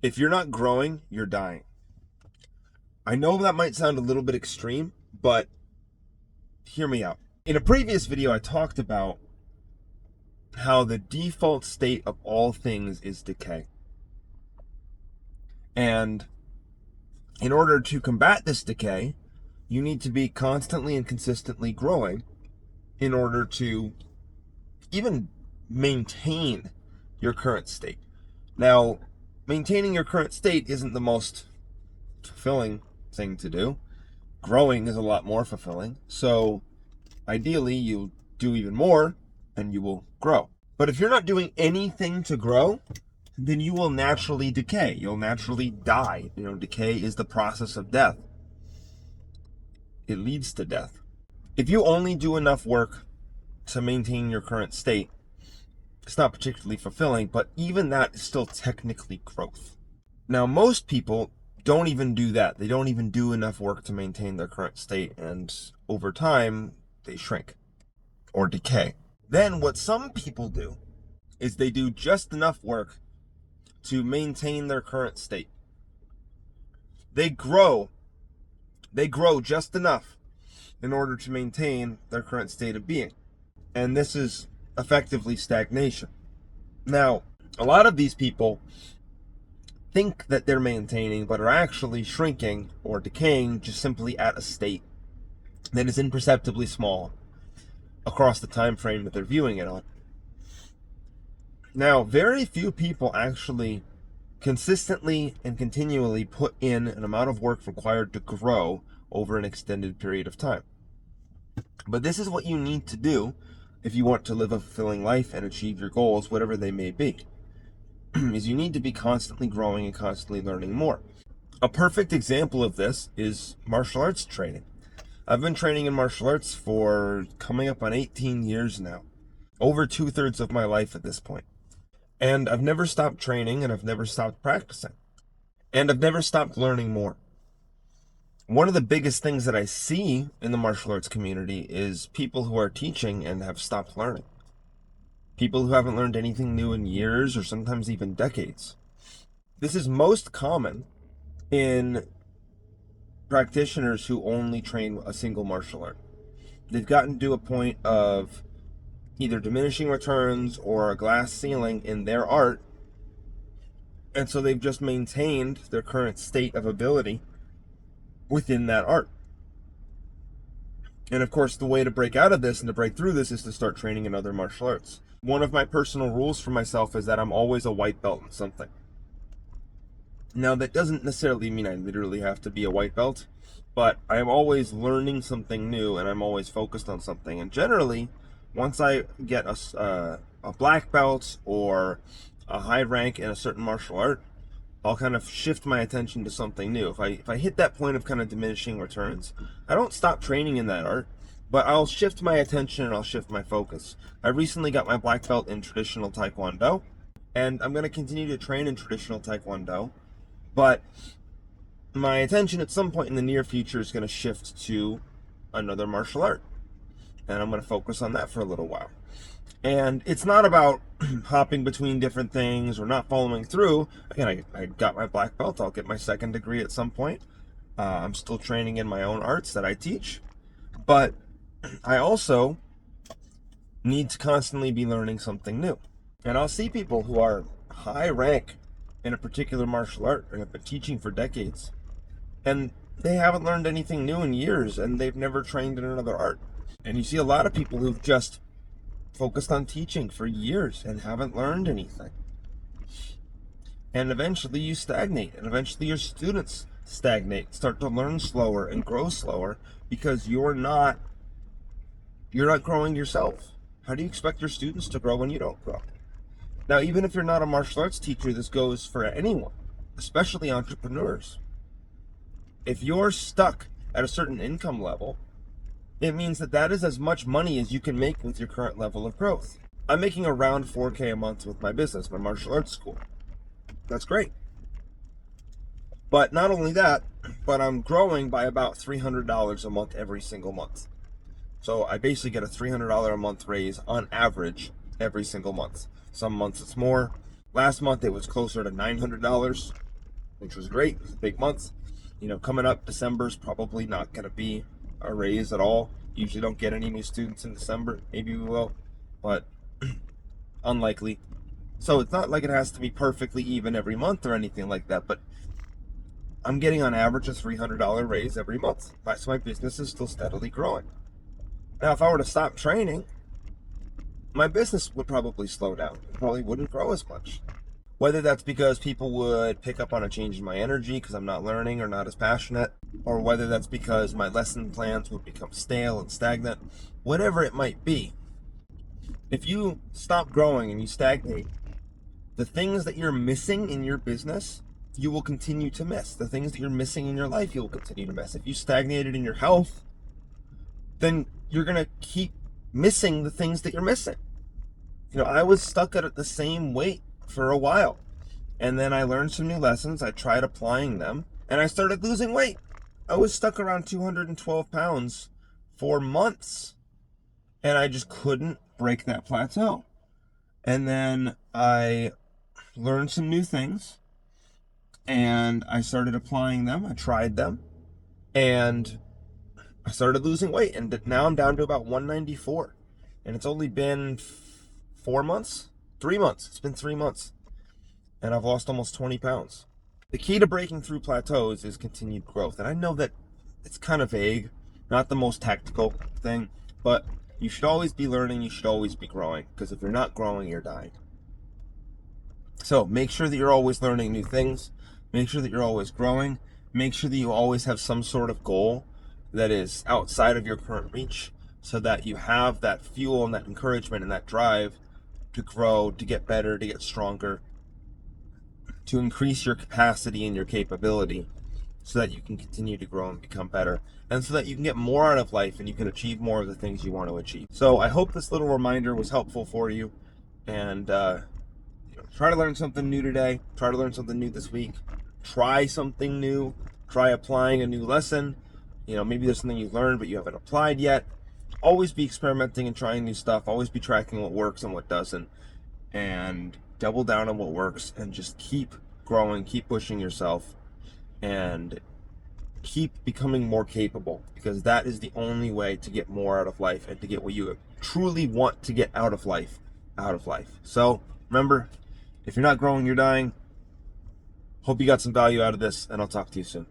If you're not growing, you're dying. I know that might sound a little bit extreme, but hear me out. In a previous video, I talked about how the default state of all things is decay. And in order to combat this decay, you need to be constantly and consistently growing in order to even maintain your current state. Now, maintaining your current state isn't the most fulfilling thing to do. Growing is a lot more fulfilling. So ideally, you do even more and you will grow. But if you're not doing anything to grow, then you will naturally decay. You'll naturally die. Decay is the process of death. It leads to death. If you only do enough work to maintain your current state, it's not particularly fulfilling, but even that is still technically growth. Now, most people don't even do that. They don't even do enough work to maintain their current state, and over time, they shrink or decay. Then what some people do is they do just enough work to maintain their current state. They grow just enough in order to maintain their current state of being. And this is effectively stagnation. Now, a lot of these people think that they're maintaining, but are actually shrinking or decaying just simply at a state that is imperceptibly small across the time frame that they're viewing it on. Now, very few people actually consistently and continually put in an amount of work required to grow over an extended period of time. But this is what you need to do if you want to live a fulfilling life and achieve your goals, whatever they may be, is you need to be constantly growing and constantly learning more. A perfect example of this is martial arts training. I've been training in martial arts for coming up on 18 years now, over 2/3 of my life at this point. And I've never stopped training, and I've never stopped practicing. And I've never stopped learning more. One of the biggest things that I see in the martial arts community is people who are teaching and have stopped learning. People who haven't learned anything new in years or sometimes even decades. This is most common in practitioners who only train a single martial art. They've gotten to a point of either diminishing returns or a glass ceiling in their art, and so they've just maintained their current state of ability within that art. And of course, the way to break out of this and to break through this is to start training in other martial arts. One of my personal rules for myself is that I'm always a white belt in something. Now, that doesn't necessarily mean I literally have to be a white belt, but I'm always learning something new and I'm always focused on something. And generally, once I get a black belt or a high rank in a certain martial art, I'll kind of shift my attention to something new. If I hit that point of kind of diminishing returns, I don't stop training in that art, but I'll shift my attention and I'll shift my focus. I recently got my black belt in traditional Taekwondo, and I'm going to continue to train in traditional Taekwondo, but my attention at some point in the near future is going to shift to another martial art. And I'm going to focus on that for a little while. And it's not about hopping between different things or not following through. Again, I got my black belt. I'll get my second degree at some point. I'm still training in my own arts that I teach. But I also need to constantly be learning something new. And I'll see people who are high rank in a particular martial art and have been teaching for decades. And they haven't learned anything new in years, and they've never trained in another art. And you see a lot of people who've just focused on teaching for years and haven't learned anything. And eventually you stagnate, and eventually your students stagnate, start to learn slower and grow slower because you're not growing yourself. How do you expect your students to grow when you don't grow? Now, even if you're not a martial arts teacher, this goes for anyone, especially entrepreneurs. If you're stuck at a certain income level, it means that is as much money as you can make with your current level of growth. I'm making around $4K a month with my business, my martial arts school. That's great. But not only that, but I'm growing by about $300 a month every single month. So I basically get a $300 a month raise on average every single month. Some months it's more. Last month it was closer to $900. which was great. It was a big month. Coming up, December's probably not going to be a raise at all. Usually don't get any new students in December. Maybe we will, but unlikely. So it's not like it has to be perfectly even every month or anything like that, but I'm getting on average a $300 raise every month. So my business is still steadily growing. Now, if I were to stop training, my business would probably slow down. It probably wouldn't grow as much. Whether that's because people would pick up on a change in my energy because I'm not learning or not as passionate, or whether that's because my lesson plans would become stale and stagnant, whatever it might be, if you stop growing and you stagnate, the things that you're missing in your business, you will continue to miss. The things that you're missing in your life, you will continue to miss. If you stagnated in your health, then you're going to keep missing the things that you're missing. I was stuck at the same weight for a while. And then I learned some new lessons. I tried applying them and I started losing weight. I was stuck around 212 pounds for months and I just couldn't break that plateau. And then I learned some new things and I started applying them. I tried them and I started losing weight. And now I'm down to about 194. And it's only been 4 months, 3 months. It's been 3 months. And I've lost almost 20 pounds. The key to breaking through plateaus is continued growth. And I know that it's kind of vague, not the most tactical thing, but you should always be learning, you should always be growing, because if you're not growing, you're dying. So make sure that you're always learning new things, make sure that you're always growing, make sure that you always have some sort of goal that is outside of your current reach, so that you have that fuel and that encouragement and that drive to grow, to get better, to get stronger, to increase your capacity and your capability so that you can continue to grow and become better, and so that you can get more out of life and you can achieve more of the things you want to achieve. So I hope this little reminder was helpful for you, and try to learn something new today, try to learn something new this week, try something new, try applying a new lesson. Maybe there's something you've learned but you haven't applied yet. Always be experimenting and trying new stuff, always be tracking what works and what doesn't, and double down on what works and just keep growing, keep pushing yourself, and keep becoming more capable, because that is the only way to get more out of life and to get what you truly want to get out of life. So remember, if you're not growing, you're dying. Hope you got some value out of this, and I'll talk to you soon.